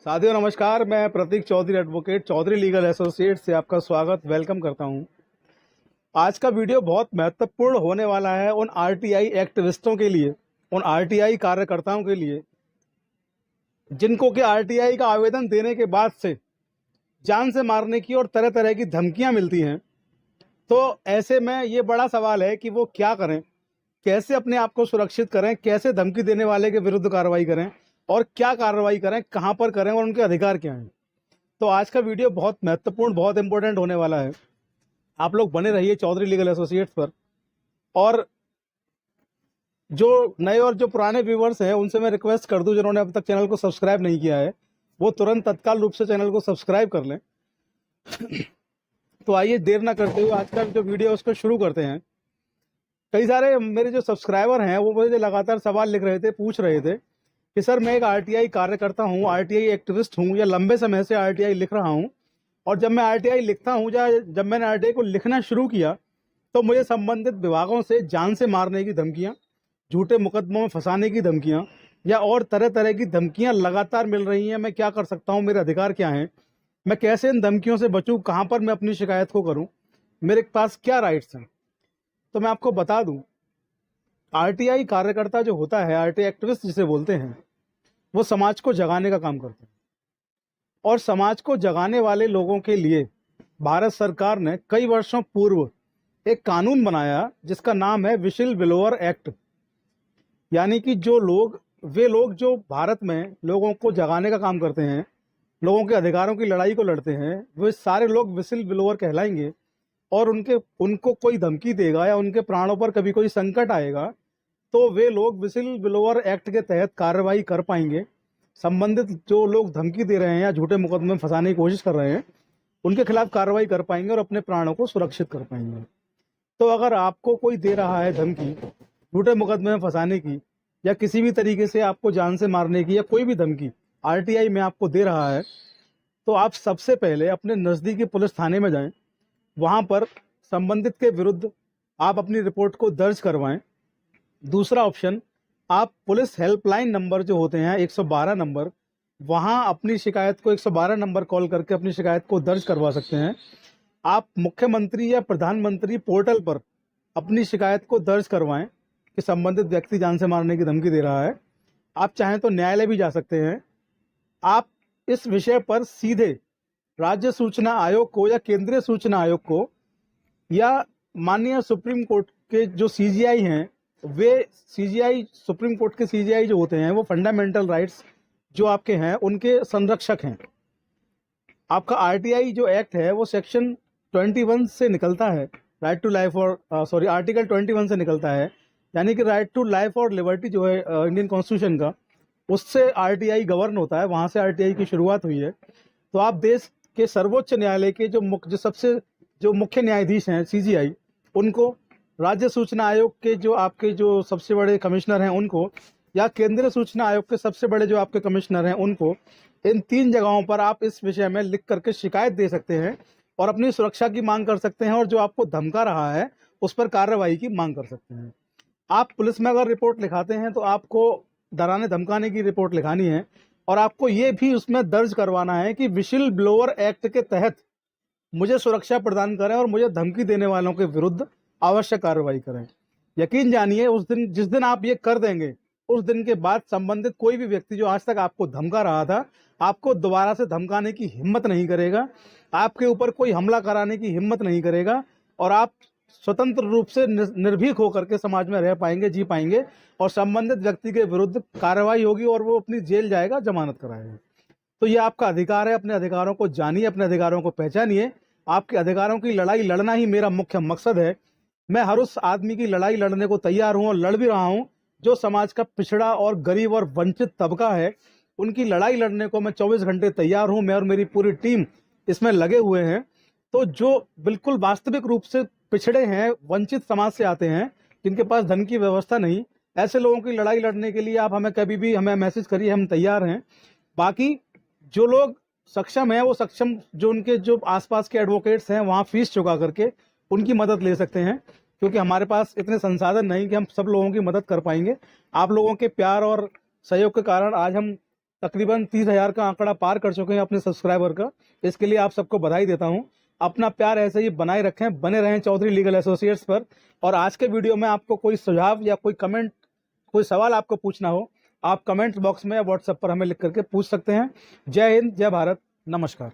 साथियों नमस्कार। मैं Prateek Chaudhary advocate Chaudhary legal associate से आपका स्वागत वेलकम करता हूं। आज का वीडियो बहुत महत्वपूर्ण होने वाला है उन आरटीआई एक्टिविस्टों के लिए, उन आरटीआई कार्यकर्ताओं के लिए जिनको कि आरटीआई का आवेदन देने के बाद से जान से मारने की और तरह तरह की धमकियां मिलती हैं। तो ऐसे में ये बड़ा सवाल है कि वो क्या करें, कैसे अपने आप को सुरक्षित करें, कैसे धमकी देने वाले के विरुद्ध कार्रवाई करें और क्या कार्रवाई करें, कहां पर करें और उनके अधिकार क्या हैं। तो आज का वीडियो बहुत महत्वपूर्ण, बहुत इंपॉर्टेंट होने वाला है। आप लोग बने रहिए चौधरी लीगल एसोसिएट्स पर। और जो नए और जो पुराने व्यूवर्स हैं उनसे मैं रिक्वेस्ट कर दूं, जिन्होंने अब तक चैनल को सब्सक्राइब नहीं किया है वो तुरंत तत्काल रूप से चैनल को सब्सक्राइब कर लें। तो आइए देर ना करते हुए आज का जो वीडियो है उसको शुरू करते हैं। कई सारे मेरे जो सब्सक्राइबर हैं वो मुझे लगातार सवाल लिख रहे थे, पूछ रहे थे कि सर मैं एक आरटीआई कार्यकर्ता हूँ, आरटीआई एक्टिविस्ट हूँ, या लंबे समय से आरटीआई लिख रहा हूँ, और जब मैं आरटीआई लिखता हूँ या जब मैंने आरटीआई को लिखना शुरू किया तो मुझे संबंधित विभागों से जान से मारने की धमकियां, झूठे मुकदमों में फंसाने की धमकियां या और तरह तरह की धमकियां लगातार मिल रही हैं। मैं क्या कर सकता हूं, मेरे अधिकार क्या हैं, मैं कैसे इन धमकियों से बचूं, कहां पर मैं अपनी शिकायत को करूं, मेरे पास क्या राइट्स हैं। तो मैं आपको बता दूं, आरटीआई कार्यकर्ता जो होता है, आरटीआई एक्टिविस्ट जिसे बोलते हैं, वो समाज को जगाने का काम करते हैं। और समाज को जगाने वाले लोगों के लिए भारत सरकार ने कई वर्षों पूर्व एक कानून बनाया जिसका नाम है विशिल ब्लोअर एक्ट। यानी कि वे लोग जो भारत में लोगों को जगाने का काम करते हैं, लोगों के अधिकारों की लड़ाई को लड़ते हैं, वे सारे लोग विशिल ब्लोअर कहलाएंगे। और उनको कोई धमकी देगा या उनके प्राणों पर कभी कोई संकट आएगा तो वे लोग विशिल ब्लोअर एक्ट के तहत कार्रवाई कर पाएंगे। संबंधित जो लोग धमकी दे रहे हैं या झूठे मुकदमे में फंसाने की कोशिश कर रहे हैं उनके खिलाफ कार्रवाई कर पाएंगे और अपने प्राणों को सुरक्षित कर पाएंगे। तो अगर आपको कोई दे रहा है धमकी झूठे मुकदमे में फंसाने की या किसी भी तरीके से आपको जान से मारने की या कोई भी धमकी आरटीआई में आपको दे रहा है, तो आप सबसे पहले अपने नज़दीकी पुलिस थाने में जाएं। वहां पर संबंधित के विरुद्ध आप अपनी रिपोर्ट को दर्ज करवाएं। दूसरा ऑप्शन, आप पुलिस हेल्पलाइन नंबर जो होते हैं 112 नंबर, वहां अपनी शिकायत को 112 नंबर कॉल करके अपनी शिकायत को दर्ज करवा सकते हैं। आप मुख्यमंत्री या प्रधानमंत्री पोर्टल पर अपनी शिकायत को दर्ज करवाएं कि संबंधित व्यक्ति जान से मारने की धमकी दे रहा है। आप चाहें तो न्यायालय भी जा सकते हैं। आप इस विषय पर सीधे राज्य सूचना आयोग को या केंद्रीय सूचना आयोग को या माननीय सुप्रीम कोर्ट के जो सीजीआई हैं, वे सीजीआई, सुप्रीम कोर्ट के सीजीआई जो होते हैं वो फंडामेंटल राइट्स जो आपके हैं उनके संरक्षक हैं। आपका आरटीआई जो एक्ट है वो सेक्शन 21 से निकलता है, राइट टू लाइफ और आर्टिकल 21 से निकलता है। यानी कि राइट टू लाइफ और लिबर्टी जो है इंडियन कॉन्स्टिट्यूशन का, उससे आरटीआई गवर्न होता है, वहां से आरटीआई की शुरुआत हुई है। तो आप देश के सर्वोच्च न्यायालय के जो मुख्य न्यायाधीश हैं सीजीआई, उनको, राज्य सूचना आयोग के जो सबसे बड़े कमिश्नर हैं उनको, या केंद्रीय सूचना आयोग के सबसे बड़े जो आपके कमिश्नर हैं उनको, इन 3 जगहों पर आप इस विषय में लिख करके शिकायत दे सकते हैं और अपनी सुरक्षा की मांग कर सकते हैं और जो आपको धमका रहा है उस पर कार्रवाई की मांग कर सकते हैं। आप पुलिस में अगर रिपोर्ट लिखाते हैं तो आपको डराने धमकाने की रिपोर्ट लिखानी है और आपको ये भी उसमें दर्ज करवाना है कि विशिल ब्लोअर एक्ट के तहत मुझे सुरक्षा प्रदान करें और मुझे धमकी देने वालों के विरुद्ध आवश्यक कार्रवाई करें। यकीन जानिए, उस दिन जिस दिन आप ये कर देंगे उस दिन के बाद संबंधित कोई भी व्यक्ति जो आज तक आपको धमका रहा था, आपको दोबारा से धमकाने की हिम्मत नहीं करेगा, आपके ऊपर कोई हमला कराने की हिम्मत नहीं करेगा और आप स्वतंत्र रूप से निर्भीक होकर के समाज में रह पाएंगे, जी पाएंगे और संबंधित व्यक्ति के विरुद्ध कार्रवाई होगी और वो अपनी जेल जाएगा, जमानत कराएगा। तो ये आपका अधिकार है। अपने अधिकारों को जानिए, अपने अधिकारों को पहचानिए। आपके अधिकारों की लड़ाई लड़ना ही मेरा मुख्य मकसद है। मैं हर उस आदमी की लड़ाई लड़ने को तैयार हूं और लड़ भी रहा हूं जो समाज का पिछड़ा और गरीब और वंचित तबका है। उनकी लड़ाई लड़ने को मैं 24 घंटे तैयार हूं। मैं और मेरी पूरी टीम इसमें लगे हुए हैं। तो जो बिल्कुल वास्तविक रूप से पिछड़े हैं, वंचित समाज से आते हैं, जिनके पास धन की व्यवस्था नहीं, ऐसे लोगों की लड़ाई लड़ने के लिए आप कभी भी हमें मैसेज करिए, हम तैयार हैं। बाकी जो लोग सक्षम हैं वो सक्षम, जो उनके जो आसपास के एडवोकेट्स हैं वहाँ फीस चुका करके उनकी मदद ले सकते हैं, क्योंकि हमारे पास इतने संसाधन नहीं कि हम सब लोगों की मदद कर पाएंगे। आप लोगों के प्यार और सहयोग के कारण आज हम तकरीबन 30,000 का आंकड़ा पार कर चुके हैं अपने सब्सक्राइबर का। इसके लिए आप सबको बधाई देता हूं। अपना प्यार ऐसे ही बनाए रखें, बने रहें चौधरी लीगल एसोसिएट्स पर। और आज के वीडियो में आपको कोई सुझाव या कोई कमेंट, कोई सवाल आपको पूछना हो, आप कमेंट बॉक्स में या व्हाट्सएप पर हमें लिख करके पूछ सकते हैं। जय हिंद, जय भारत, नमस्कार।